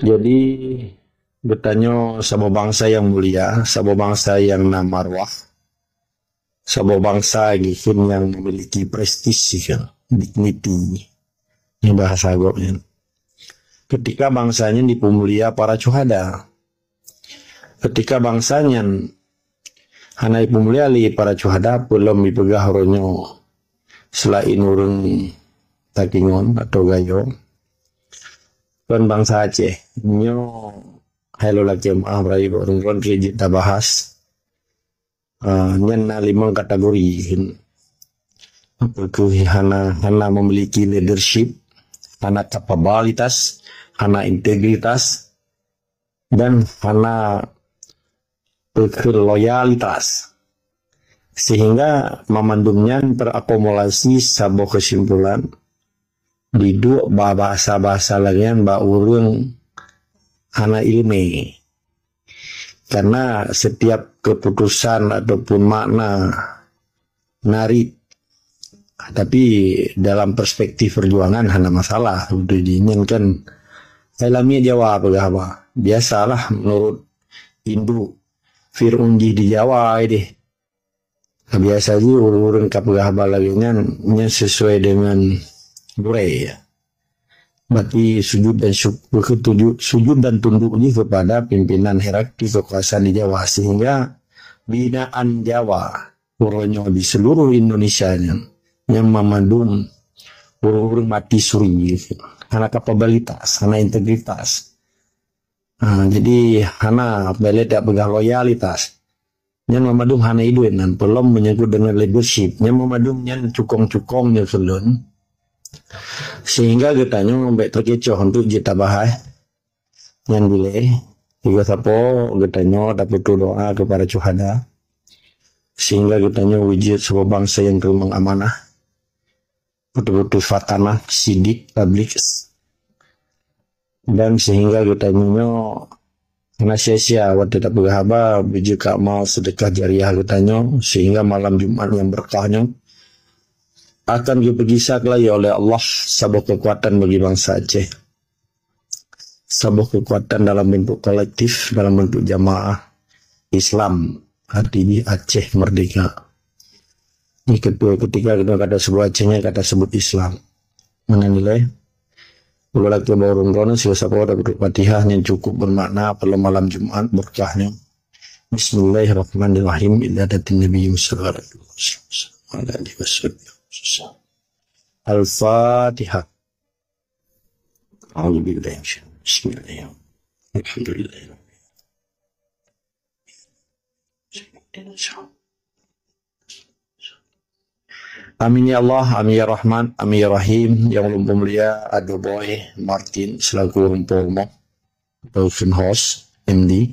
Jadi bertanya sebuah bangsa yang mulia, sebuah bangsa yang namarwah, sebuah bangsa yang memiliki prestis, dignity, ini bahasa agaknya. Ketika bangsanya dipemulia para syuhada, ketika bangsanya hanai pemulia li para syuhada belum dipegah ronyo selain urung takingon atau gayo kan bangsa Aceh nyo hello lagi maaf rai urung ron kita bahas nyen na 5 kategori hana memiliki leadership, hana kapabilitas, hana integritas, dan hana loyalitas, sehingga memandumnya terakumulasi sebuah kesimpulan di dua bahasa-bahasa lagian ba urung hana ilmi, karena setiap keputusan ataupun makna nari tapi dalam perspektif perjuangan hana masalah untuk diinginkan alami Jawa apa biasalah menurut Hindu Fir'un di Jawa ini biasa aja urun kapagah balaginya sesuai dengan budaya. Berarti sujud dan tunduknya kepada pimpinan hierarki kekuasaan di Jawa, sehingga binaan Jawa uronyo di seluruh Indonesia yang memandung urun mati suri karena kapabilitas, karena integritas. Jadi hana beli tidak pegang loyalitas. Yang memadum hana iduin dan belum menyangkut dengan leadership. Yang memadum yang cukong-cukongnya selun. Sehingga kitanya sampai terkecoh untuk kita bahas. Yang boleh juga sapo kitanya dapat doa kepada syuhada. Sehingga kitanya wujud sebuah bangsa yang terima amanah. Betul-betul fatanah, sidik, publik. Dan sehingga kitanya karena sia-sia waktu tak berhaba jika mau sedekah jariah kitanya, sehingga malam Jumat yang berkahnya akan dipergisak lagi oleh Allah sebuah kekuatan bagi bangsa Aceh, sebuah kekuatan dalam bentuk kolektif, dalam bentuk jamaah Islam artinya Aceh merdeka. Ini kedua ketika kita kata sebuah Acehnya kata sebut Islam mana nilai kalau lagi baru rono siapa ada Fatihah yang cukup bermakna pada malam Jumat berkahnya. Bismillahirrahmanirrahim. Ila datin Nabi sallallahu alaihi wasallam. Al-Fatihah. A'udzubillahi minasyaitonir rajim. Bismillahirrahmanirrahim. Alhamdulillah. Amin ya Allah, amin ya Rahman, amin ya Rahim. Yang lumpur mulia Ado Boy Martin selaku lumpur Dolphin Host MD.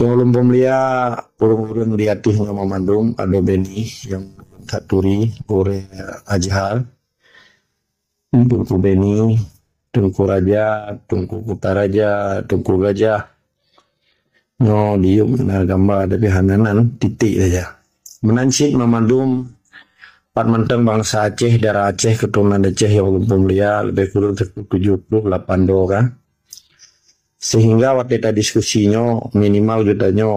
Yang lumpur mulia urung-urung liatuh yang memandung Ado Beni yang Katuri Ure Ajhal Tungku Beni, Tungku Raja, Tungku Kutaraja, Tungku Gajah. No diuk na gambar tapi hananan titik saja. Menansit memandung Pat menteng bangsa Aceh, darah Aceh, keturunan Aceh yang lumpur mulia lebih kurang 78 orang. Sehingga waktu kita diskusinya minimal kitanya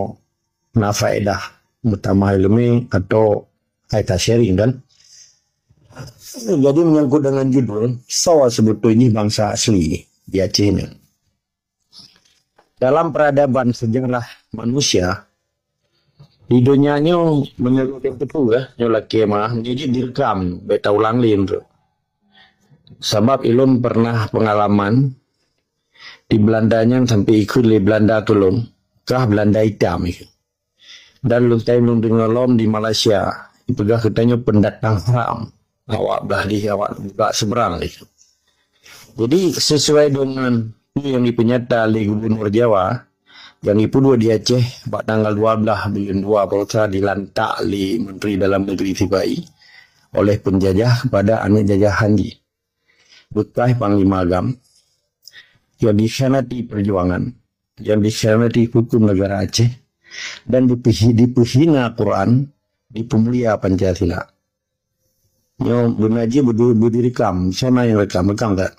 nafaedah utama ilmi atau kita sharing kan. Jadi menyangkut dengan judul sawa sebetulnya bangsa asli di Aceh ini. Dalam peradaban sejarah manusia di dunianya menurut yang betul nyolaki mah jadi direkam beta ulang lin tuh. Sebab ilun pernah pengalaman di Belandanya sampai ikut di Belanda tulung kah Belanda hitam itu. Dan lu tahu dengar lom di Malaysia dipegah katanya pendatang haram awak belah di awak buka seberang itu. Jadi sesuai dengan yang dipenyata oleh Gubernur Jawa yang ipu dua di Aceh pada tanggal 12 bulan 2 Polsa dilantak oleh Menteri Dalam Negeri Tibai oleh penjajah kepada anak jajahan di Bekah Panglima Agam yang dikhianati perjuangan, yang dikhianati hukum negara Aceh dan dipehina Quran, dipemulia Pancasila. Yang benaji berdiri rekam, sana yang rekam tak?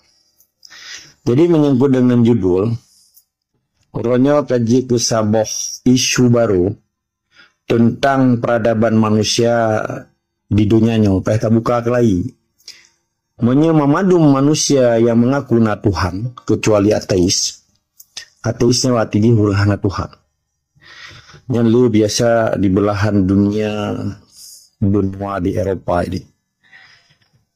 Jadi menyangkut dengan judul Uronyo kaji ku saboh isu baru tentang peradaban manusia di dunianya. Pesta buka kelai. Menye memadum manusia yang mengaku na Tuhan kecuali ateis. Ateisnya wati di hurahana Tuhan. Yang lu biasa di belahan dunia benua di Eropa ini.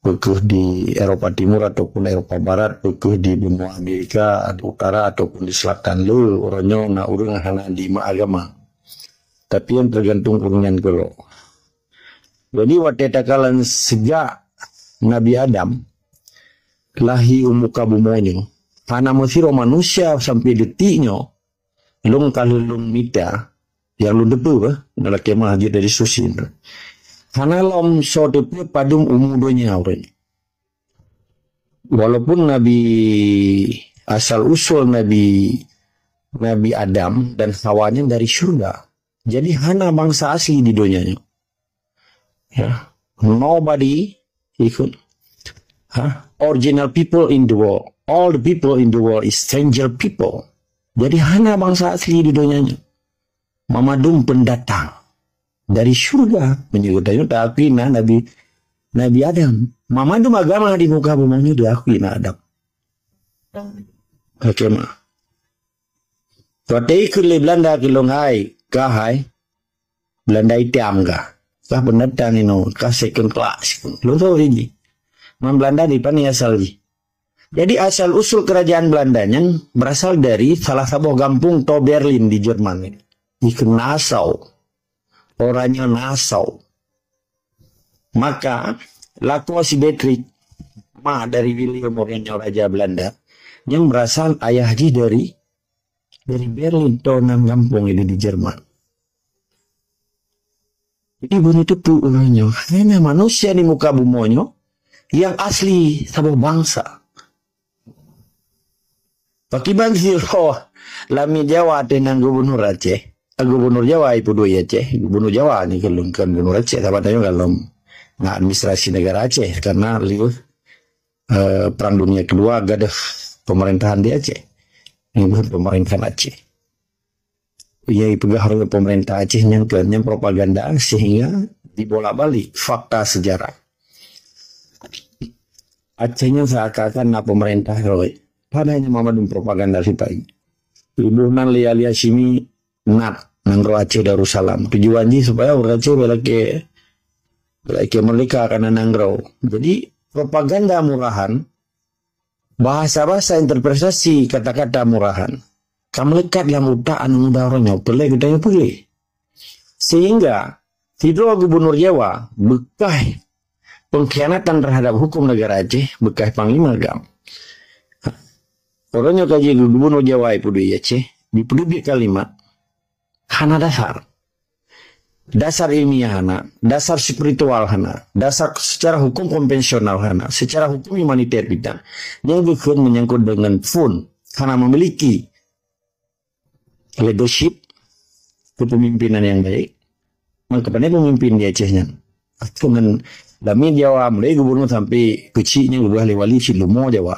Bukuh di Eropa Timur ataupun Eropa Barat, bukuh di benua Amerika Utara ataupun di selatan lu orangnya na urang hana di agama. Tapi yang tergantung urungan kalau. Jadi waktu takalan sejak Nabi Adam lahi umuka bumonyo, hana mesiro manusia sampai detiknya, lung kalulung mita yang lu debu dalam kemah dari susin. Hana lom so depu padum umudonya orang. Walaupun Nabi asal usul Nabi Adam dan Hawanya dari surga. Jadi hana bangsa asli di dunianya. Ya, nobody ikut. Original people in the world. All the people in the world is stranger people. Jadi hana bangsa asli di dunianya. Mamadum pendatang dari surga menyebutnya tapi Nabi Adam. Mamadum agama di muka bumi diakui na Adam. Oke mah. Tuatei kule Belanda kilongai kahai Belanda itam kah pendatang ini kah second class. Lo tahu ini. Man Belanda di pani asal ji. Jadi asal usul kerajaan Belandanya berasal dari salah satu kampung to Berlin di Jerman. Di Nassau. Orangnya Nassau. Maka laku si Beatrix dari William orangnya Raja Belanda yang berasal ayahji dari Berlin to enam kampung ini di Jerman. Jadi begitu tuh orangnya. Hanya manusia di muka bumonyo yang asli sebuah bangsa. Pakiban siro lami Jawa dengan gubernur Aceh. Gubernur Jawa itu dua Aceh. Gubernur Jawa ini kan gubernur Aceh. Tabatnya kalau nggak administrasi negara Aceh karena perang dunia kedua gak ada pemerintahan di Aceh. Ini bukan pemerintahan Aceh. Ia pegang oleh pemerintah Aceh yang propaganda sehingga dibolak-balik fakta sejarah. Acehnya seakan-akan pemerintah roy. Padanya Muhammadun propaganda sipai. Ibunan lia sini nangro Aceh Darussalam. Tujuannya supaya orang Aceh belake mereka karena nangro. Jadi propaganda murahan, bahasa-bahasa interpretasi kata-kata murahan. Kamu lekat yang utaan muda orangnya, pelih. Sehingga Tidro Gubernur Jawa bekai pengkhianatan terhadap hukum negara Aceh, bekai Panglima Gam. Orangnya kaji Gubernur Jawa itu di Aceh, di penduduk kalimat, hana dasar ilmiah hana, dasar spiritual hana, dasar secara hukum konvensional hana, secara hukum humaniter bidang. Yang bukan menyangkut dengan fun, hana memiliki leadership, kepemimpinan yang baik. Maka pemimpin di Acehnya. Dengan Dami Jawa, mulai gubernur sampai kecilnya gubernur wali Silumo Jawa.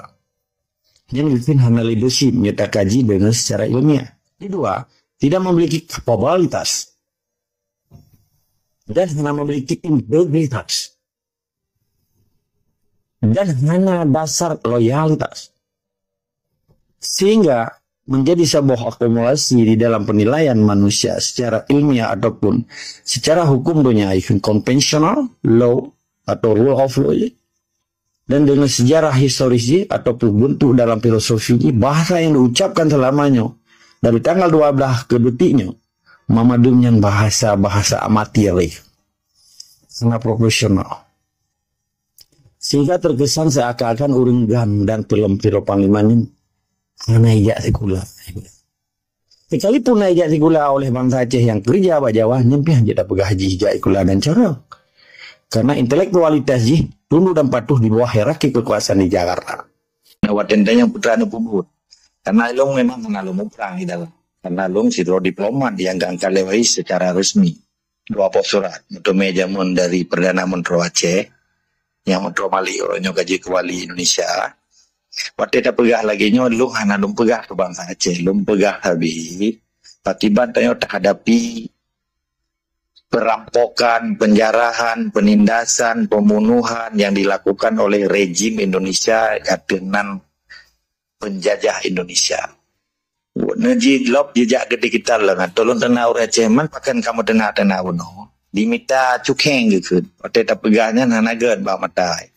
Yang bikin hanya leadership, nyata kaji dengan secara ilmiah. Kedua, tidak memiliki kapabilitas. Dan hanya memiliki integritas. Dan hanya dasar loyalitas. Sehingga menjadi sebuah akumulasi di dalam penilaian manusia secara ilmiah ataupun secara hukum dunia konvensional, law atau rule of law, dan dengan sejarah historis ataupun bentuk dalam filosofi bahasa yang diucapkan selamanya dari tanggal 12 ke detiknya memadumnya bahasa amatir sangat profesional sehingga terkesan seakan-akan urenggan dan film-film panglimanya naik sekular. Sekalipun naik sekular oleh bangsa Aceh yang kerja Pak Jawa, nyempih aja dapat gaji sekular dan corong. Karena intelektualitas tunduk dan patuh di bawah hierarki kekuasaan di Jakarta. Nah, tentanya putra pubut. Karena long memang mengalami perang di dalam. Karena long sidro diplomat yang gak kalewai secara resmi. Dua pos surat. Untuk mejamun dari Perdana Menteri Aceh, yang Menteri Mali orangnya gaji ke Wali Indonesia. Waktu dah pegah lagi nyo, lu hana lum pegah ke bangsa Aceh, lum pegah habis. Tiba-tiba tanya tak hadapi perampokan, penjarahan, penindasan, pembunuhan yang dilakukan oleh rejim Indonesia dengan penjajah Indonesia. Naji lop jejak gede kita lah, tolong tenang orang Aceh man, pakan kamu tenang uno. Diminta cukeng gitu. Waktu tak pegahnya nanagan bawa matai.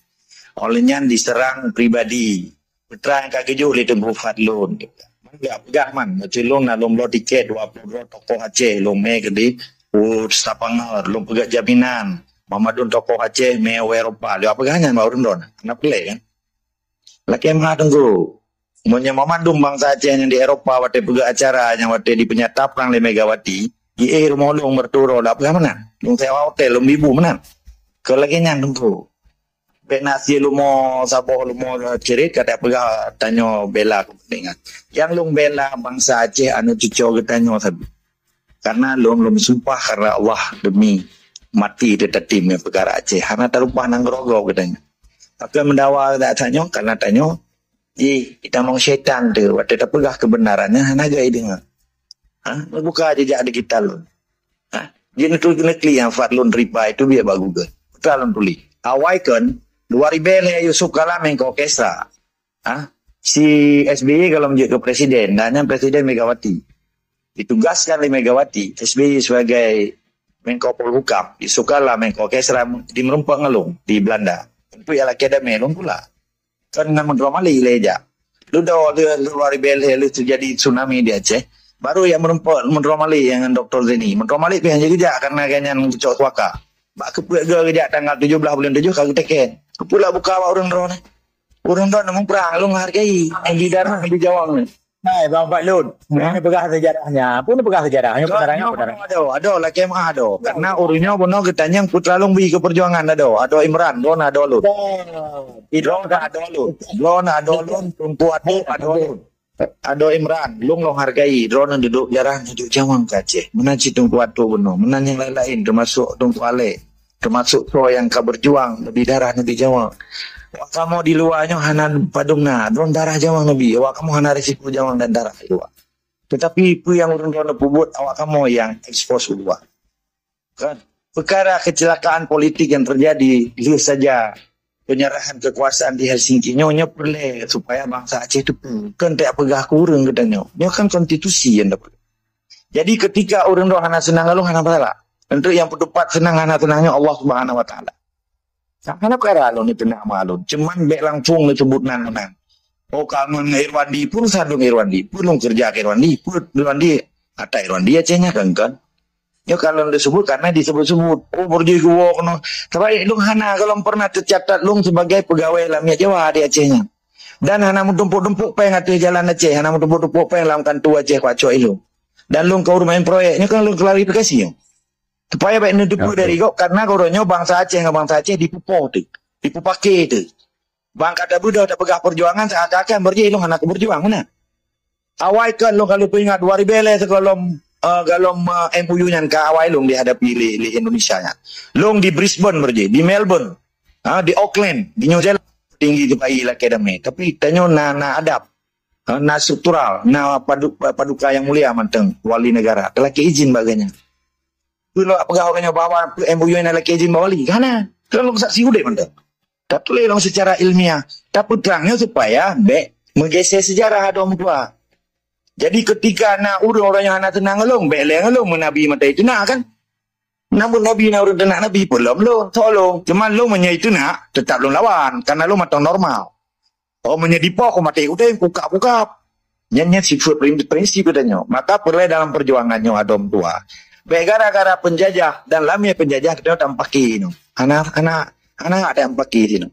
Olehnya diserang pribadi. Putra yang kagejuk li tengku Fadlun. Enggak pegah man, macam long nak long lo tiket 20 tokoh Aceh, long me gede. Sapangar, lom pegak jaminan. Mamadun tokoh Aceh, meo Eropa. Dia pegahnya mau rendon. Kenapa pelak kan? Laki yang maha tunggu. Umumnya Mamadun bangsa Aceh yang di Eropa, waktu pegak acara, yang waktu di penyatap perang di Megawati, rumah long berturo, tak pegah mana? Long sewa hotel, long bibu mana? Kalau lagi yang tunggu. Bek nasi lu mau saboh lu mau cerit, kata pegah tanya bela kepentingan. Yang long bela bangsa Aceh, anu cucu tanya sabi. Karena long sumpah karena Allah demi mati di tim yang perkara Aceh. Karena terupah nang rogo katanya. Tapi mendawa tak tanya karena tanya, kita mau syaitan tu. Waktu tak pegah kebenarannya, hana gaya dengar. Buka jejak di kita lo. Dia nekli yang Fadlun riba itu biar bagus. Betul lo tulis. Awai kan, 2000 Yusuf Kala mengko Kesra. Si SBY kalau menjadi ke presiden, dan Presiden Megawati. Ditugaskan oleh Megawati, SBY sebagai Menko Polhukam, disukalah Menko Kesra di Merempak Ngelung, di Belanda. Itu ialah Akademi Ngelung pula. Kan dengan Mendromali leja. Lu dah luar bel lu terjadi tsunami di Aceh. Baru yang Merempak Mendromali yang Dr. Zeni. Mendromali tu yang jadi karena kanya cocok suaka. Bak kepula kerja tanggal 17 bulan 7 kagak teken. Kepula buka orang drone. Orang drone namun perang lu menghargai yang di darah di Jawang ni. Hai Bang Pak Lud, ini pegah sejarahnya. Pun pegah sejarahnya kebenarannya ada laki mah ada. Karena urusnya bono ketanya putra long bi ke perjuangan ada Imran, don ada Lud. Idron ada Lud. Don ada Lud, tumpu ada Lud. Ada Imran, long hargai drone duduk jarang duduk Jawang ke Aceh. Menaci tumpu atu bono, menan yang lain-lain termasuk tumpu Ale, termasuk so yang ka berjuang lebih darah di Jawang. Wak kamu di luarnya hanan padungna, drone darah Jawang lebih. Wak kamu hanan risiko Jawang dan darah luar. Tetapi itu yang drone pubut awak kamu yang ekspos luar. Kan? Perkara kecelakaan politik yang terjadi, lihat saja penyerahan kekuasaan di Helsinki. Nyonya perlu supaya bangsa Aceh itu kan tak pegah kurang katanya. Nyonya kan konstitusi yang dapat. Jadi ketika orang doa hanan senang lalu hanan salah. Untuk yang berdebat senang hanan senangnya Allah Subhanahu Wa Taala. Karena perkara lo ni tenang malun. Cuman bek langsung le sebut nan. Oh kamu Irwandi pun sadung Irwandi. Pun long kerja ke Irwandi. Pun Irwandi kata Irwandi Acehnya kan. Ya kalau disebut karena disebut-sebut. Oh berjaya gua kena. Tapi long hana kalau pernah tercatat long sebagai pegawai Lamia Jawa di Acehnya. Dan hana mentumpuk-tumpuk peng atu jalan Aceh. Hana mentumpuk-tumpuk peng lam kantu Aceh kuaco itu. Dan long kau main proyeknya kan long klarifikasi ya. Supaya baik nipu dari kau karena koronyo bangsa Aceh dengan bangsa Aceh dipupo tu, dipupake tu. Bang kata budak tak pegah perjuangan seakan-akan berjaya long anak berjuang mana? Awai kan long kalau ingat 2000 sekolom galom MOU nya ke awai long dihadapi li Indonesia nya. Long di Brisbane berjaya, di Melbourne, di Auckland, di New Zealand tinggi di bayi akademi. Tapi tanyo na adab, na struktural, na paduka yang mulia manteng wali negara. Kelaki izin bagainya. Kalau apakah orangnya bawa MOU yang lagi izin bawa lagi? Karena kalau saksi udah mandang. Tak boleh long secara ilmiah. Tapi terangnya supaya menggeser sejarah ada orang tua. Jadi ketika nak orang yang anak tenang long, beleng long menabi mata itu nak kan? Namun nabi nak orang tenang nabi belum lo, tolong. Cuma lo menyai itu nak tetap lo lawan karena lo matang normal. Oh menjadi pokok mata udah yang buka. Nyanyi sifat prinsip katanya. Maka perlu dalam perjuangannya ada orang tua. Gara-gara penjajah dan lamia penjajah kita tampaki ini. Anak ada yang pakai ini.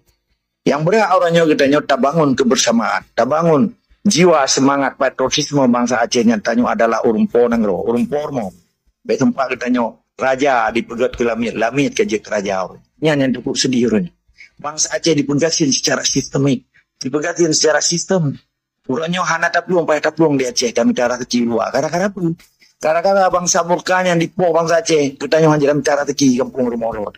Yang berat orangnya kita nyota bangun kebersamaan, tak bangun jiwa semangat patriotisme bangsa Aceh yang tanya adalah urumpo nangro, urumpormo. Baik tempat kita nyo raja dipegat ke lamit kerja kerajaan. Yang cukup sedih orangnya. Bangsa Aceh dipegatin secara sistemik, dipegatin secara sistem. Orangnya hana taplung di Aceh kami cara kecil luar. Gara-gara pun. Karena bangsa murkanya yang dipo bangsa Aceh, kita yang hanya cara teki kampung rumah orang.